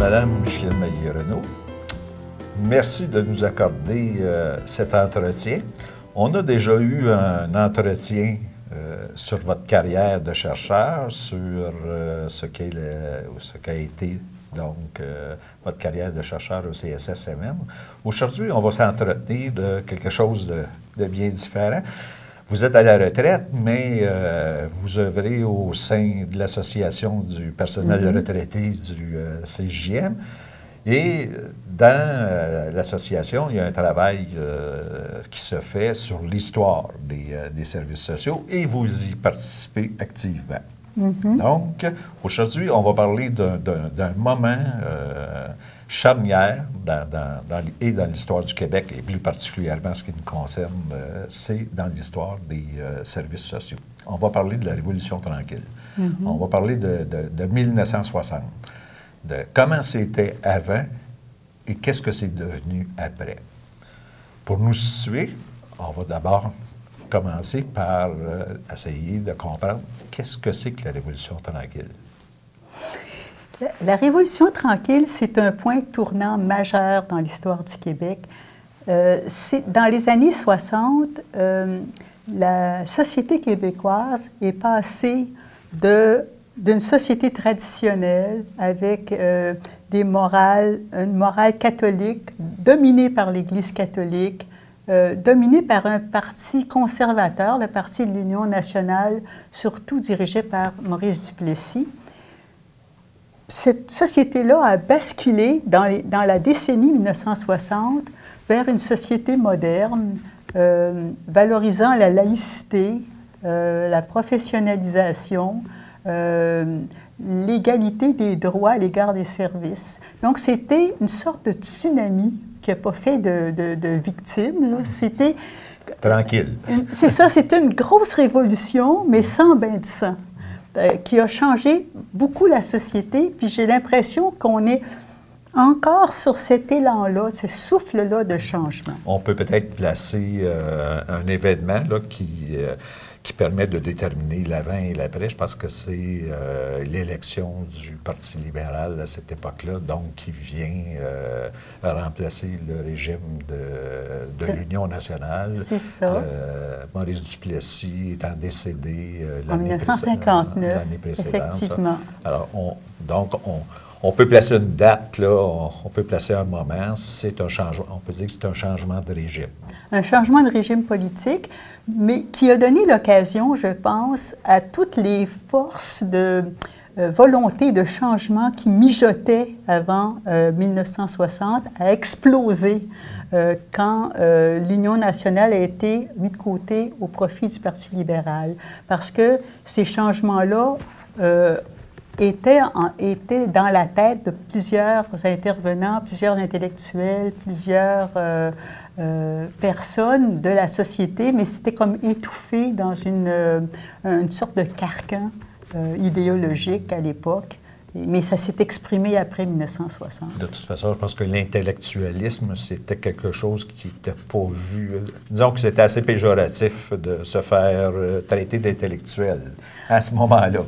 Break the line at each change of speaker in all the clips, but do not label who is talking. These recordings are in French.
Madame Micheline Maillet-Renaud. Merci de nous accorder cet entretien. On a déjà eu un entretien sur votre carrière de chercheur, sur ce qu'a été donc votre carrière de chercheur au CSSMM. Aujourd'hui, on va s'entretenir de quelque chose de bien différent. Vous êtes à la retraite, mais vous œuvrez au sein de l'Association du personnel retraité du CJM. Et dans l'association, il y a un travail qui se fait sur l'histoire des services sociaux et vous y participez activement. Donc, aujourd'hui, on va parler d'un moment charnière dans l'histoire du Québec, et plus particulièrement ce qui nous concerne, c'est dans l'histoire des services sociaux. On va parler de la Révolution tranquille. On va parler de 1960, de comment c'était avant et qu'est-ce que c'est devenu après. Pour nous situer, on va d'abord commencer par essayer de comprendre qu'est-ce que c'est que la Révolution tranquille.
La Révolution tranquille, c'est un point tournant majeur dans l'histoire du Québec. Dans les années 60, la société québécoise est passée d'une société traditionnelle avec une morale catholique, dominée par l'Église catholique, dominée par un parti conservateur, le Parti de l'Union nationale, surtout dirigé par Maurice Duplessis. Cette société-là a basculé dans la décennie 1960 vers une société moderne, valorisant la laïcité, la professionnalisation, l'égalité des droits à l'égard des services. Donc, c'était une sorte de tsunami qui n'a pas fait de victimes. C'était...
Tranquille.
C'est ça, c'était une grosse révolution, mais sans bain de sang, qui a changé beaucoup la société. Puis j'ai l'impression qu'on est encore sur cet élan-là, ce souffle-là de changement.
On peut peut-être placer un événement là, qui permet de déterminer l'avant et l'après. Je pense que c'est l'élection du Parti libéral à cette époque-là, donc qui vient remplacer le régime de l'Union nationale.
C'est ça.
Maurice Duplessis étant décédé
en 1959,
l'année précédente.
Effectivement.
Ça. Alors, on peut placer une date, là, on peut placer un moment, c'est un changement, on peut dire que c'est un changement de régime.
Un changement de régime politique, mais qui a donné l'occasion, je pense, à toutes les forces de volonté de changement qui mijotaient avant 1960 à exploser quand l'Union nationale a été mise de côté au profit du Parti libéral. Parce que ces changements-là était dans la tête de plusieurs intervenants, plusieurs intellectuels, plusieurs personnes de la société, mais c'était comme étouffé dans une sorte de carcan idéologique à l'époque. Mais ça s'est exprimé après 1960.
De toute façon, je pense que l'intellectualisme, c'était quelque chose qui n'était pas vu. Disons que c'était assez péjoratif de se faire traiter d'intellectuel à ce moment-là.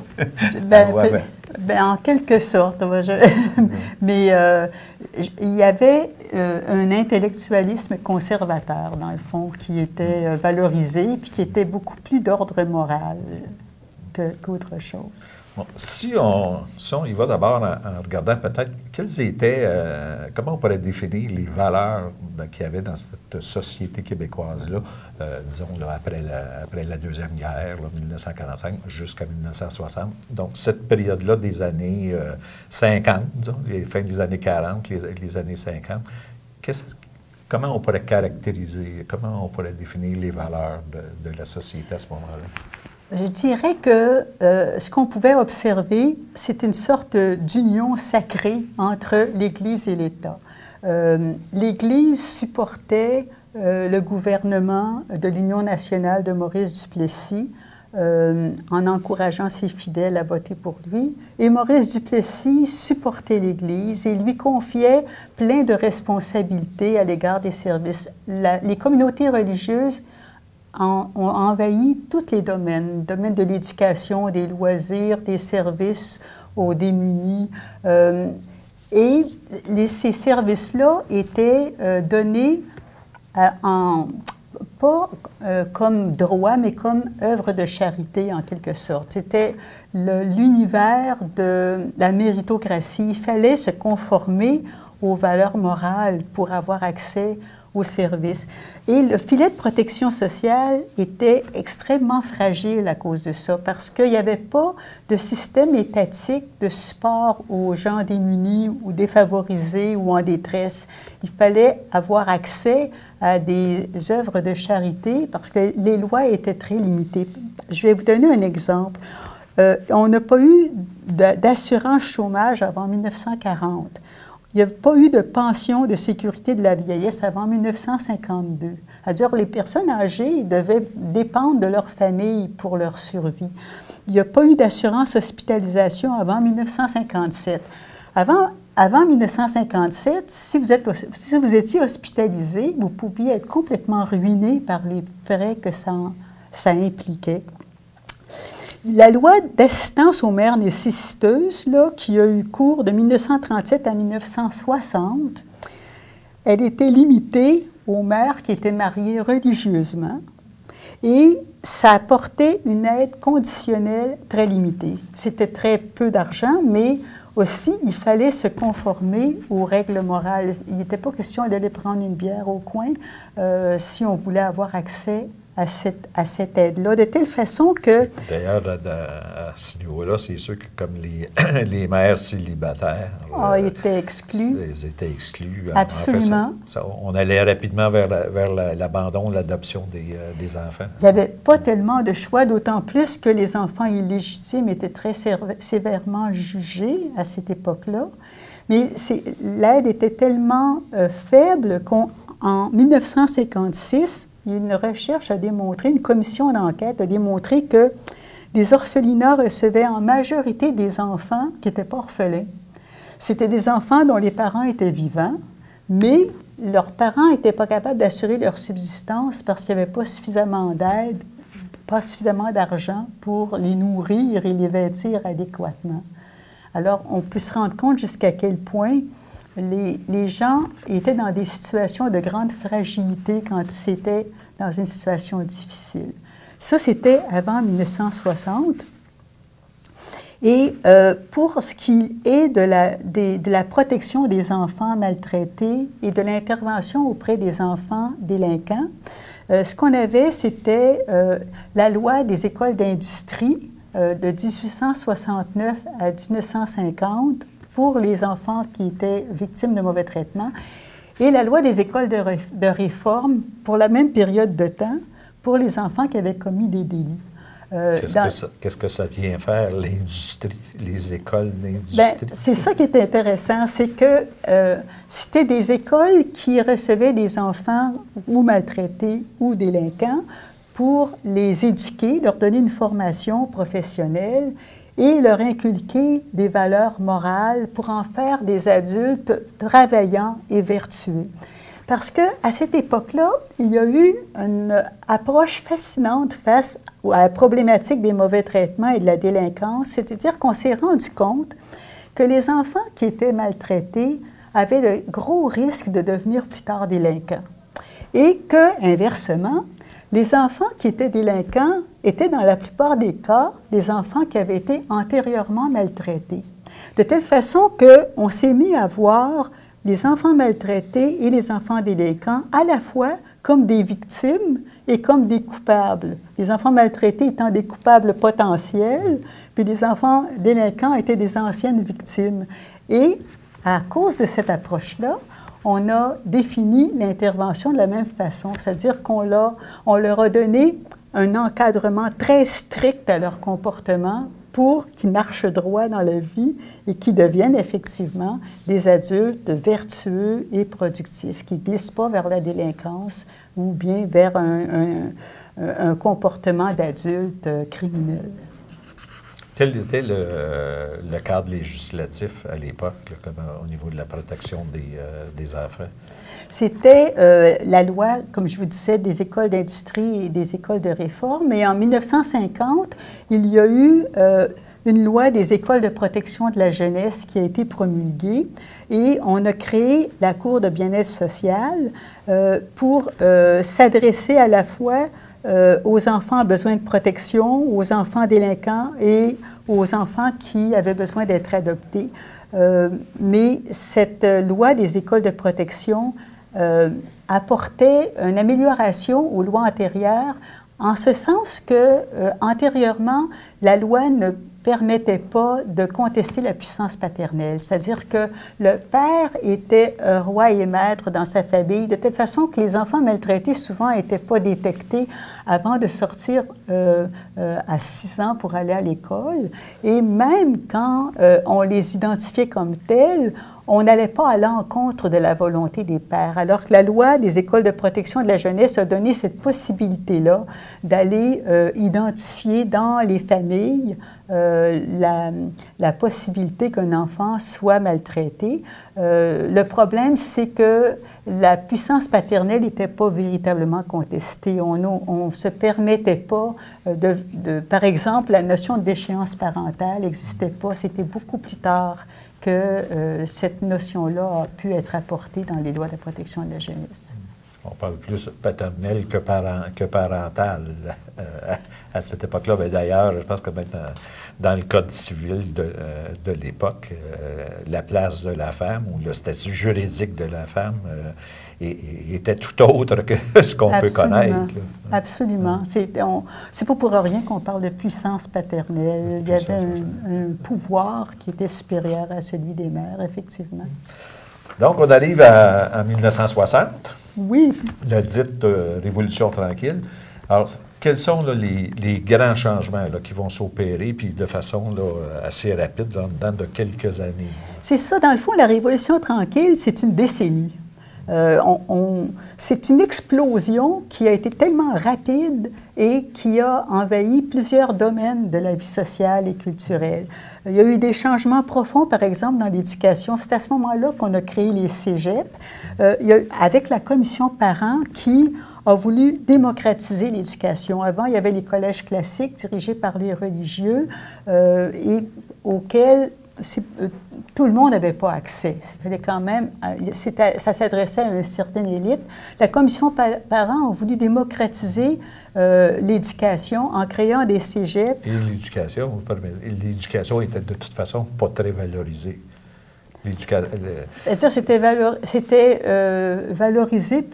En quelque sorte. Mais il y avait un intellectualisme conservateur, dans le fond, qui était valorisé puis qui était beaucoup plus d'ordre moral qu'autre chose.
Bon, si on y va d'abord en regardant peut-être quelles étaient, comment on pourrait définir les valeurs qu'il y avait dans cette société québécoise-là, disons là, après la Deuxième Guerre, là, 1945 jusqu'à 1960. Donc cette période-là des années 50, disons, les fins des années 40, les années 50, comment on pourrait caractériser, comment on pourrait définir les valeurs de la société à ce moment-là?
Je dirais que ce qu'on pouvait observer, c'est une sorte d'union sacrée entre l'Église et l'État. L'Église supportait le gouvernement de l'Union nationale de Maurice Duplessis en encourageant ses fidèles à voter pour lui. Et Maurice Duplessis supportait l'Église et lui confiait plein de responsabilités à l'égard des services. Les communautés religieuses ont envahi tous les domaines, le domaine de l'éducation, des loisirs, des services aux démunis. Et ces services-là étaient donnés pas comme droit, mais comme œuvre de charité, en quelque sorte. C'était l'univers de la méritocratie. Il fallait se conformer aux valeurs morales pour avoir accès aux services. Et le filet de protection sociale était extrêmement fragile à cause de ça, parce qu'il n'y avait pas de système étatique de support aux gens démunis ou défavorisés ou en détresse. Il fallait avoir accès à des œuvres de charité parce que les lois étaient très limitées. Je vais vous donner un exemple. On n'a pas eu d'assurance chômage avant 1940. Il n'y a pas eu de pension de sécurité de la vieillesse avant 1952. C'est-à-dire les personnes âgées devaient dépendre de leur famille pour leur survie. Il n'y a pas eu d'assurance hospitalisation avant 1957. Avant 1957, si vous étiez hospitalisé, vous pouviez être complètement ruiné par les frais que ça impliquait. La loi d'assistance aux mères nécessiteuses, là, qui a eu cours de 1937 à 1960, elle était limitée aux mères qui étaient mariées religieusement et ça apportait une aide conditionnelle très limitée. C'était très peu d'argent, mais aussi, il fallait se conformer aux règles morales. Il n'était pas question d'aller prendre une bière au coin si on voulait avoir accès à cette aide-là, de telle façon que...
D'ailleurs, à ce niveau-là, c'est sûr que comme les mères célibataires...
étaient exclus.
Ils étaient exclus.
Absolument.
En fait, on allait rapidement vers l'abandon, l'adoption des enfants.
Il n'y avait pas tellement de choix, d'autant plus que les enfants illégitimes étaient très sévèrement jugés à cette époque-là. Mais l'aide était tellement faible qu'en 1956, une recherche a démontré, une commission d'enquête a démontré que les orphelinats recevaient en majorité des enfants qui n'étaient pas orphelins. C'était des enfants dont les parents étaient vivants, mais leurs parents n'étaient pas capables d'assurer leur subsistance parce qu'il n'y avait pas suffisamment d'aide, pas suffisamment d'argent pour les nourrir et les vêtir adéquatement. Alors, on peut se rendre compte jusqu'à quel point les gens étaient dans des situations de grande fragilité quand ils étaient dans une situation difficile. Ça, c'était avant 1960. Et pour ce qui est de la protection des enfants maltraités et de l'intervention auprès des enfants délinquants, ce qu'on avait, c'était la loi des écoles d'industrie de 1869 à 1950 pour les enfants qui étaient victimes de mauvais traitements, et la loi des écoles de réforme pour la même période de temps pour les enfants qui avaient commis des délits.
Qu'est-ce que ça vient faire, l'industrie, les écoles d'industrie?
C'est ça qui est intéressant, c'est que c'était des écoles qui recevaient des enfants ou maltraités ou délinquants pour les éduquer, leur donner une formation professionnelle et leur inculquer des valeurs morales pour en faire des adultes travaillants et vertueux. Parce qu'à cette époque-là, il y a eu une approche fascinante face à la problématique des mauvais traitements et de la délinquance, c'est-à-dire qu'on s'est rendu compte que les enfants qui étaient maltraités avaient de gros risques de devenir plus tard délinquants. Et que, inversement, les enfants qui étaient délinquants étaient dans la plupart des cas des enfants qui avaient été antérieurement maltraités. De telle façon qu'on s'est mis à voir les enfants maltraités et les enfants délinquants à la fois comme des victimes et comme des coupables. Les enfants maltraités étant des coupables potentiels, puis les enfants délinquants étaient des anciennes victimes. Et à cause de cette approche-là, on a défini l'intervention de la même façon, c'est-à-dire qu'on leur a donné un encadrement très strict à leur comportement pour qu'ils marchent droit dans la vie et qu'ils deviennent effectivement des adultes vertueux et productifs, qui ne glissent pas vers la délinquance ou bien vers un comportement d'adulte criminel.
Quel était le cadre législatif à l'époque, au niveau de la protection des enfants?
C'était la loi, comme je vous disais, des écoles d'industrie et des écoles de réforme. Et en 1950, il y a eu une loi des écoles de protection de la jeunesse qui a été promulguée et on a créé la Cour de bien-être social pour s'adresser à la fois aux enfants à besoin de protection, aux enfants délinquants et aux enfants qui avaient besoin d'être adoptés. Mais cette loi des écoles de protection apportait une amélioration aux lois antérieures, en ce sens que, antérieurement, la loi ne permettait pas de contester la puissance paternelle. C'est-à-dire que le père était roi et maître dans sa famille, de telle façon que les enfants maltraités, souvent, n'étaient pas détectés avant de sortir à 6 ans pour aller à l'école. Et même quand on les identifiait comme tels, on n'allait pas à l'encontre de la volonté des pères, alors que la loi des écoles de protection de la jeunesse a donné cette possibilité-là d'aller identifier dans les familles la possibilité qu'un enfant soit maltraité. Le problème, c'est que la puissance paternelle n'était pas véritablement contestée. On ne se permettait pas par exemple, la notion de déchéance parentale n'existait pas. C'était beaucoup plus tard que cette notion-là a pu être apportée dans les lois de protection de la jeunesse.
On parle plus paternel que parental à cette époque-là. D'ailleurs, je pense que même dans le Code civil de l'époque, la place de la femme ou le statut juridique de la femme était tout autre que ce qu'on peut connaître. Là.
Absolument. C'est pas pour rien qu'on parle de puissance paternelle. Il y avait un pouvoir qui était supérieur à celui des mères, effectivement.
Donc, on arrive en 1960.
Oui.
La dite Révolution tranquille. Alors, quels sont là, les grands changements là, qui vont s'opérer, puis de façon là, assez rapide, là, dans de quelques années?
C'est ça. Dans le fond, la Révolution tranquille, c'est une décennie. C'est une explosion qui a été tellement rapide et qui a envahi plusieurs domaines de la vie sociale et culturelle. Il y a eu des changements profonds, par exemple, dans l'éducation. C'est à ce moment-là qu'on a créé les cégeps, avec la commission parents qui a voulu démocratiser l'éducation. Avant, il y avait les collèges classiques dirigés par les religieux et auxquels tout le monde n'avait pas accès. Ça fallait quand même, ça s'adressait à une certaine élite. La commission parents a voulu démocratiser l'éducation en créant des cégeps. Et
l'éducation était de toute façon pas très valorisée.
C'est-à-dire c'était valorisé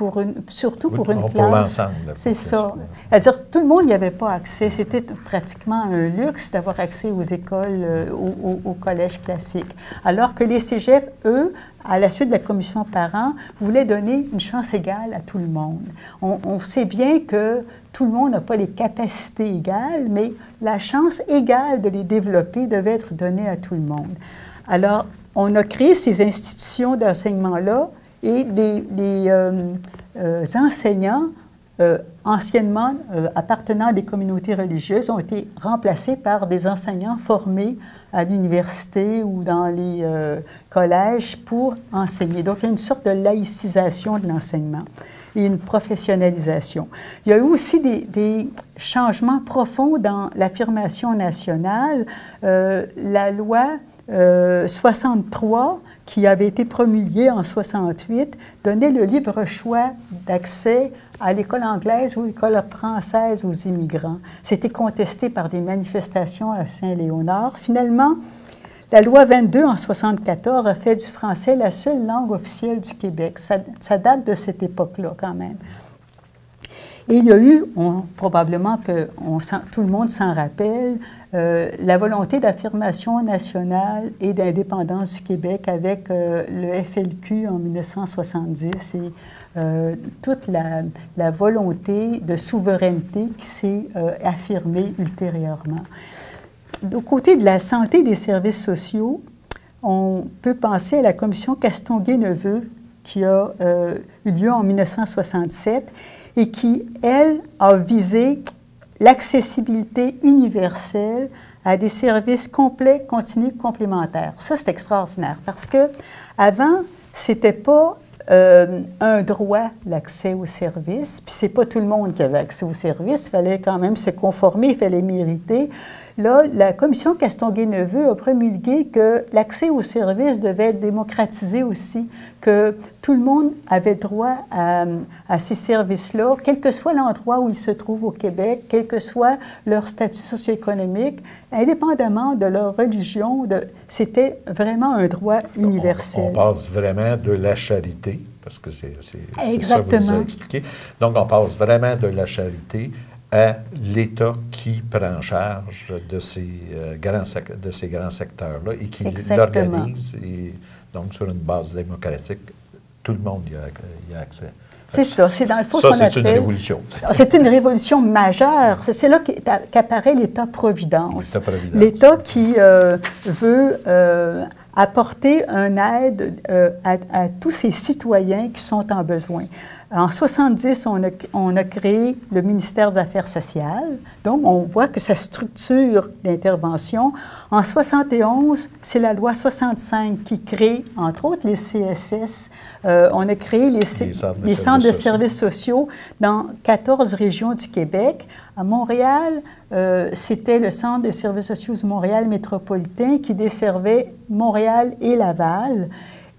surtout pour une classe.
Pour l'ensemble.
C'est ça. C'est-à-dire tout le monde n'y avait pas accès. C'était pratiquement un luxe d'avoir accès aux écoles, aux collèges classiques. Alors que les cégeps, eux, à la suite de la commission parents, voulaient donner une chance égale à tout le monde. On sait bien que tout le monde n'a pas les capacités égales, mais la chance égale de les développer devait être donnée à tout le monde. Alors, on a créé ces institutions d'enseignement-là et les enseignants, anciennement appartenant à des communautés religieuses, ont été remplacés par des enseignants formés à l'université ou dans les collèges pour enseigner. Donc, il y a une sorte de laïcisation de l'enseignement et une professionnalisation. Il y a eu aussi des changements profonds dans l'affirmation nationale. La loi 63, qui avait été promulguée en 68, donnait le libre choix d'accès à l'école anglaise ou l'école française aux immigrants. C'était contesté par des manifestations à Saint-Léonard. Finalement, la loi 22 en 74 a fait du français la seule langue officielle du Québec. Ça date de cette époque-là quand même. Et il y a eu, probablement que tout le monde s'en rappelle, la volonté d'affirmation nationale et d'indépendance du Québec avec le FLQ en 1970 et toute la volonté de souveraineté qui s'est affirmée ultérieurement. Du côté de la santé et des services sociaux, on peut penser à la commission Castonguay-Neveu qui a eu lieu en 1967 et qui, elle, a visé l'accessibilité universelle à des services complets, continus, complémentaires. Ça, c'est extraordinaire parce que avant, c'était pas un droit, l'accès aux services, puis c'est pas tout le monde qui avait accès aux services, il fallait quand même se conformer, il fallait mériter. là, la commission Castonguay-Neveu a promulgué que l'accès aux services devait être démocratisé aussi, que tout le monde avait droit à ces services-là, quel que soit l'endroit où ils se trouvent au Québec, quel que soit leur statut socio-économique, indépendamment de leur religion, c'était vraiment un droit universel.
On passe vraiment de la charité, parce que c'est ça que vous avez expliqué. Donc, on passe vraiment de la charité à l'État qui prend en charge de ces grands secteurs-là et qui l'organise. Donc, sur une base démocratique, tout le monde y a accès.
C'est ça, c'est dans le fond
ça, c'est une révolution.
C'est une révolution majeure. C'est là qu'apparaît l'État-providence. L'État qui veut apporter une aide à tous ces citoyens qui sont en besoin. En 70, on a créé le ministère des Affaires sociales. Donc, on voit que sa structure d'intervention. En 71, c'est la loi 65 qui crée, entre autres, les CSS. On a créé les centres de services sociaux dans 14 régions du Québec. À Montréal, c'était le Centre de services sociaux du Montréal métropolitain qui desservait Montréal et Laval.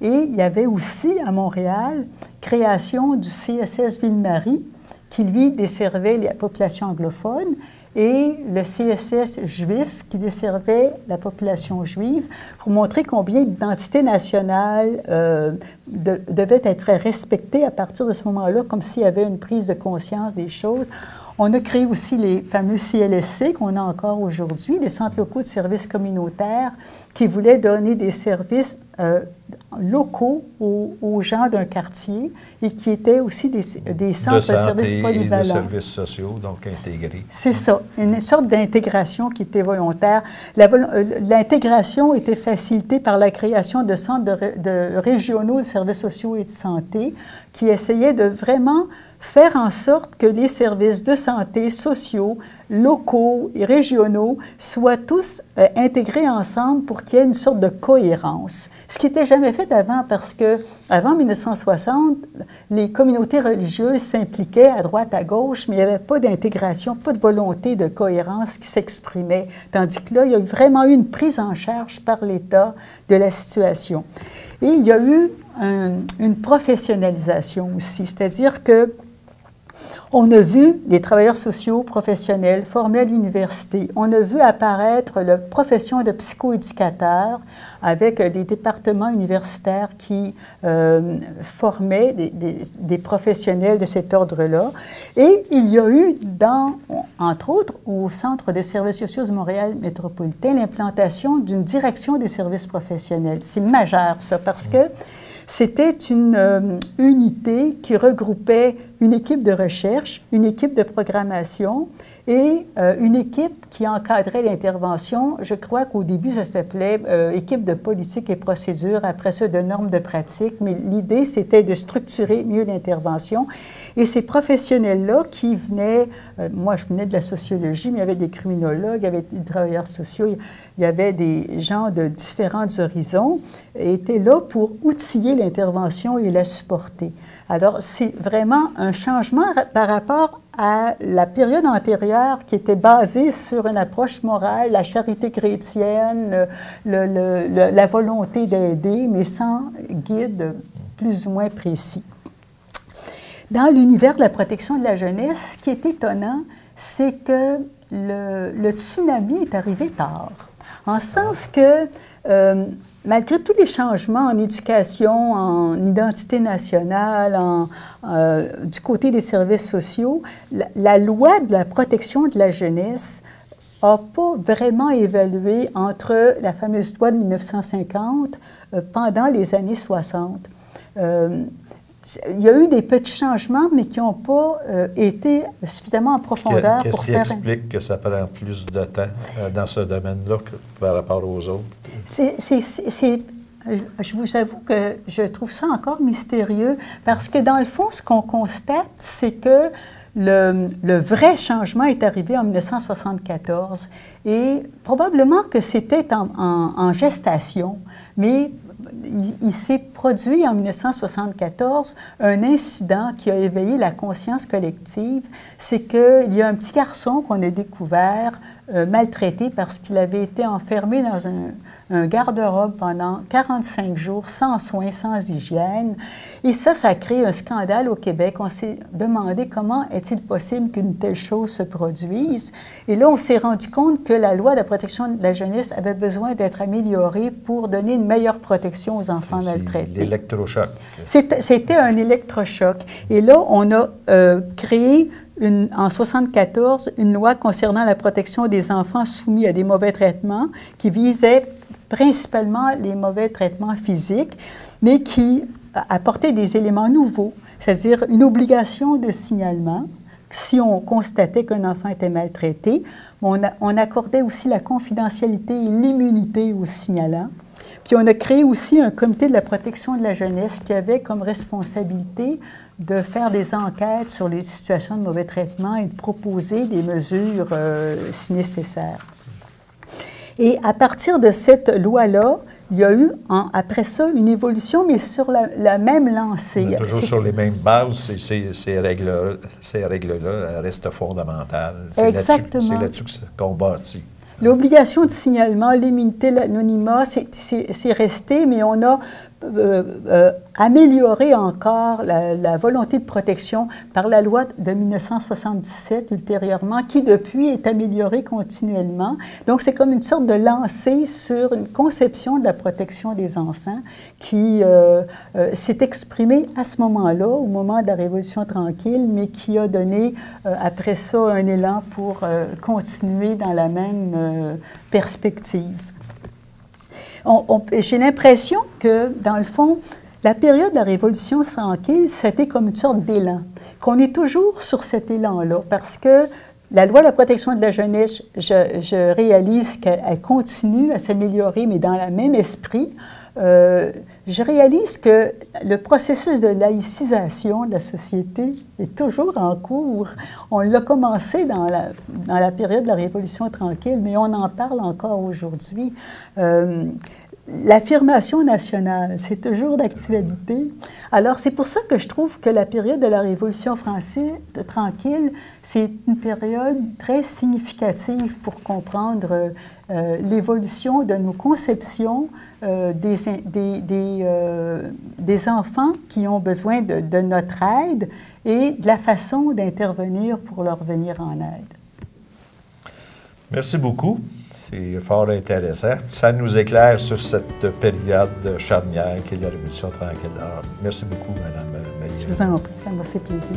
Et il y avait aussi à Montréal création du CSS Ville-Marie qui, lui, desservait la population anglophone et le CSS juif qui desservait la population juive pour montrer combien l'identité nationale devait être respectée à partir de ce moment-là, comme s'il y avait une prise de conscience des choses. On a créé aussi les fameux CLSC qu'on a encore aujourd'hui, les centres locaux de services communautaires qui voulaient donner des services locaux aux gens d'un quartier et qui étaient aussi des centres de services polyvalents.
Et de services sociaux, donc intégrés.
C'est ça, une sorte d'intégration qui était volontaire. L'intégration était facilitée par la création de centres de régionaux de services sociaux et de santé qui essayaient de vraiment faire en sorte que les services de santé sociaux, locaux et régionaux soient tous intégrés ensemble pour qu'il y ait une sorte de cohérence. Ce qui n'était jamais fait avant parce que, avant 1960, les communautés religieuses s'impliquaient à droite, à gauche, mais il n'y avait pas d'intégration, pas de volonté de cohérence qui s'exprimait. Tandis que là, il y a vraiment eu une prise en charge par l'État de la situation. Et il y a eu une professionnalisation aussi, c'est-à-dire que on a vu des travailleurs sociaux professionnels formés à l'université. On a vu apparaître la profession de psychoéducateur avec des départements universitaires qui formaient des professionnels de cet ordre-là. Et il y a eu, entre autres, au Centre des services sociaux de Montréal métropolitain, l'implantation d'une direction des services professionnels. C'est majeur, ça, parce que c'était une unité qui regroupait une équipe de recherche, une équipe de programmation et une équipe qui encadrait l'intervention. Je crois qu'au début, ça s'appelait équipe de politique et procédure, après ça de normes de pratique, mais l'idée, c'était de structurer mieux l'intervention. Et ces professionnels-là qui venaient, moi je venais de la sociologie, mais il y avait des criminologues, il y avait des travailleurs sociaux, il y avait des gens de différents horizons, et étaient là pour outiller l'intervention et la supporter. Alors, c'est vraiment un changement par rapport à la période antérieure qui était basée sur une approche morale, la charité chrétienne, la volonté d'aider, mais sans guide plus ou moins précis. Dans l'univers de la protection de la jeunesse, ce qui est étonnant, c'est que le tsunami est arrivé tard. En sens que, malgré tous les changements en éducation, en identité nationale, du côté des services sociaux, la loi de la protection de la jeunesse n'a pas vraiment évolué entre la fameuse loi de 1950 pendant les années 60. Il y a eu des petits changements, mais qui n'ont pas été suffisamment en profondeur pour faire...
Qu'est-ce qui explique que ça prend plus de temps dans ce domaine-là par rapport aux autres?
Je vous avoue que je trouve ça encore mystérieux, parce que dans le fond, ce qu'on constate, c'est que le vrai changement est arrivé en 1974, et probablement que c'était en gestation, mais... Il s'est produit en 1974 un incident qui a éveillé la conscience collective. C'est qu'il y a un petit garçon qu'on a découvert maltraité parce qu'il avait été enfermé dans un garde-robe pendant 45 jours, sans soins, sans hygiène. Et ça a créé un scandale au Québec. On s'est demandé comment est-il possible qu'une telle chose se produise. Et là, on s'est rendu compte que la loi de la protection de la jeunesse avait besoin d'être améliorée pour donner une meilleure protection aux enfants maltraités.
L'électrochoc.
C'était un électrochoc. Et là, on a créé en 1974 une loi concernant la protection des enfants soumis à des mauvais traitements qui visait principalement les mauvais traitements physiques, mais qui apportait des éléments nouveaux, c'est-à-dire une obligation de signalement si on constatait qu'un enfant était maltraité. On accordait aussi la confidentialité et l'immunité aux signalants. Puis on a créé aussi un comité de la protection de la jeunesse qui avait comme responsabilité de faire des enquêtes sur les situations de mauvais traitement et de proposer des mesures si nécessaire. Et à partir de cette loi-là, il y a eu, après ça, une évolution, mais sur la même lancée.
Toujours sur les mêmes bases, ces règles-là restent fondamentales. C'est là-dessus qu'on bâtit.
L'obligation de signalement, l'immunité, l'anonymat, c'est resté, mais on a amélioré encore la volonté de protection par la loi de 1977 ultérieurement, qui depuis est améliorée continuellement. Donc, c'est comme une sorte de lancée sur une conception de la protection des enfants qui s'est exprimée à ce moment-là, au moment de la Révolution tranquille, mais qui a donné après ça un élan pour continuer dans la même perspective. J'ai l'impression que, dans le fond, la période de la Révolution tranquille, c'était comme une sorte d'élan, qu'on est toujours sur cet élan-là, parce que la loi de la protection de la jeunesse, je réalise qu'elle continue à s'améliorer, mais dans le même esprit. Je réalise que le processus de laïcisation de la société est toujours en cours. On l'a commencé dans la période de la Révolution tranquille, mais on en parle encore aujourd'hui. L'affirmation nationale, c'est toujours d'actualité. Alors, c'est pour ça que je trouve que la période de la Révolution française tranquille, c'est une période très significative pour comprendre l'évolution de nos conceptions des enfants qui ont besoin de notre aide et de la façon d'intervenir pour leur venir en aide.
Merci beaucoup. C'est fort intéressant. Ça nous éclaire sur cette période charnière qui est la Révolution tranquille. Alors, merci beaucoup, Mme Maillet.
Je vous en prie, ça m'a fait plaisir.